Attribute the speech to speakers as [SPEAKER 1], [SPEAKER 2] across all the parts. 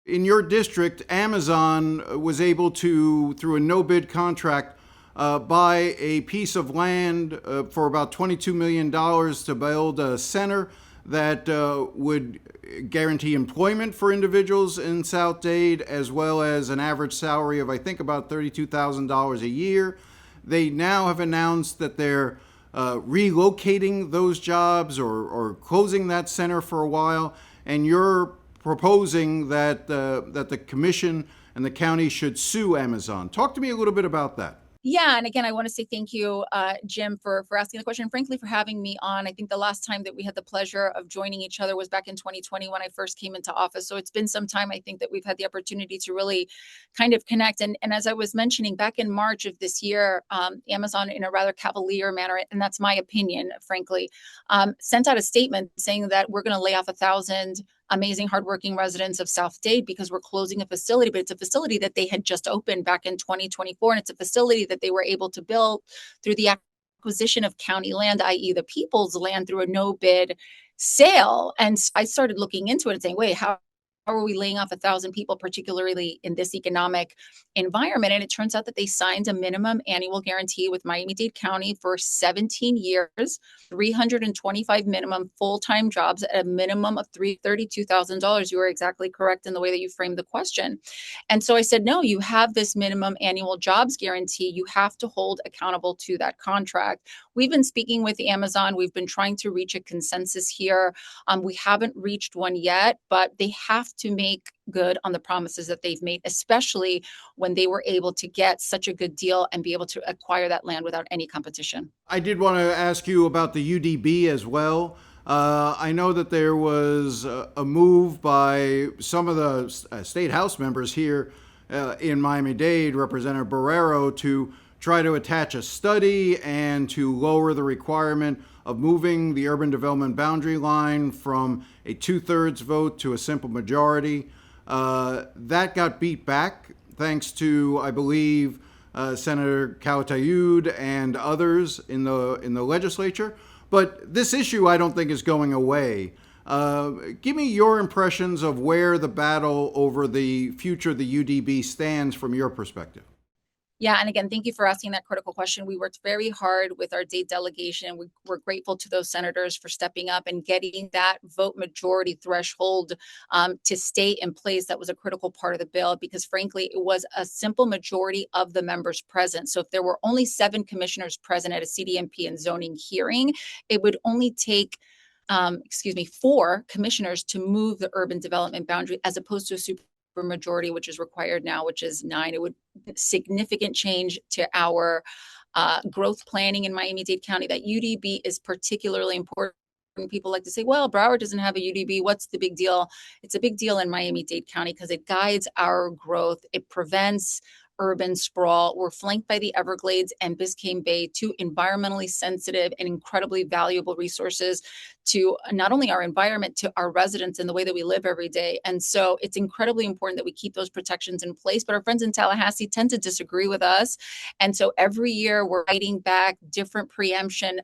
[SPEAKER 1] In your district, Amazon was able to, through a no bid contract, buy a piece of land for about $22 million to build a center that would guarantee employment for individuals in South Dade, as well as an average salary of, I think, about $32,000 a year. They now have announced that they're relocating those jobs or closing that center for a while, and you're proposing that that the commission and the county should sue Amazon. Talk to me a little bit about that.
[SPEAKER 2] Yeah, and again, I want to say thank you, Jim, for asking the question, and frankly, for having me on. I think the last time that we had the pleasure of joining each other was back in 2020 when I first came into office. So it's been some time, I think, that we've had the opportunity to really kind of connect. And as I was mentioning, back in March of this year, Amazon, in a rather cavalier manner, and that's my opinion, frankly, sent out a statement saying that we're going to lay off 1,000 amazing, hardworking residents of South Dade because we're closing a facility, but it's a facility that they had just opened back in 2024. And it's a facility that they were able to build through the acquisition of county land, i.e. the people's land, through a no bid sale. And I started looking into it and saying, wait, how are we laying off 1,000 people, particularly in this economic environment? And it turns out that they signed a minimum annual guarantee with Miami-Dade County for 17 years, 325 minimum full-time jobs at a minimum of $32,000. You were exactly correct in the way that you framed the question. And so I said, no, you have this minimum annual jobs guarantee. You have to hold accountable to that contract. We've been speaking with Amazon. We've been trying to reach a consensus here. We haven't reached one yet, but they have to make good on the promises that they've made, especially when they were able to get such a good deal and be able to acquire that land without any competition.
[SPEAKER 1] I did want to ask you about the UDB as well. I know that there was a move by some of the state house members here in Miami-Dade, Representative Barrero, to try to attach a study and to lower the requirement of moving the urban development boundary line from a 2/3 vote to a simple majority. That got beat back thanks to, I believe, Senator Calatayud and others in the legislature. But this issue, I don't think, is going away. Give me your impressions of where the battle over the future of the UDB stands from your perspective.
[SPEAKER 2] Yeah, and again, thank you for asking that critical question. We worked very hard with our Dade delegation. We're grateful to those senators for stepping up and getting that vote majority threshold to stay in place. That was a critical part of the bill because, frankly, it was a simple majority of the members present. So if there were only 7 commissioners present at a CDMP and zoning hearing, it would only take 4 commissioners to move the urban development boundary as opposed to a super majority, which is required now, which is 9. It would significant change to our growth planning in Miami-Dade County. That UDB is particularly important. People like to say, well, Broward doesn't have a UDB. What's the big deal? It's a big deal in Miami-Dade County because it guides our growth. It prevents urban sprawl. We're flanked by the Everglades and Biscayne Bay, 2 environmentally sensitive and incredibly valuable resources to not only our environment, to our residents and the way that we live every day. And so it's incredibly important that we keep those protections in place. But our friends in Tallahassee tend to disagree with us. And so every year we're fighting back different preemption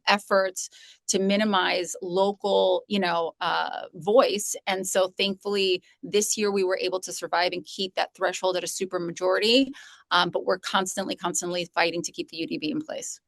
[SPEAKER 2] efforts to minimize local, voice. And so thankfully this year we were able to survive and keep that threshold at a super majority. But we're constantly fighting to keep the UDB in place.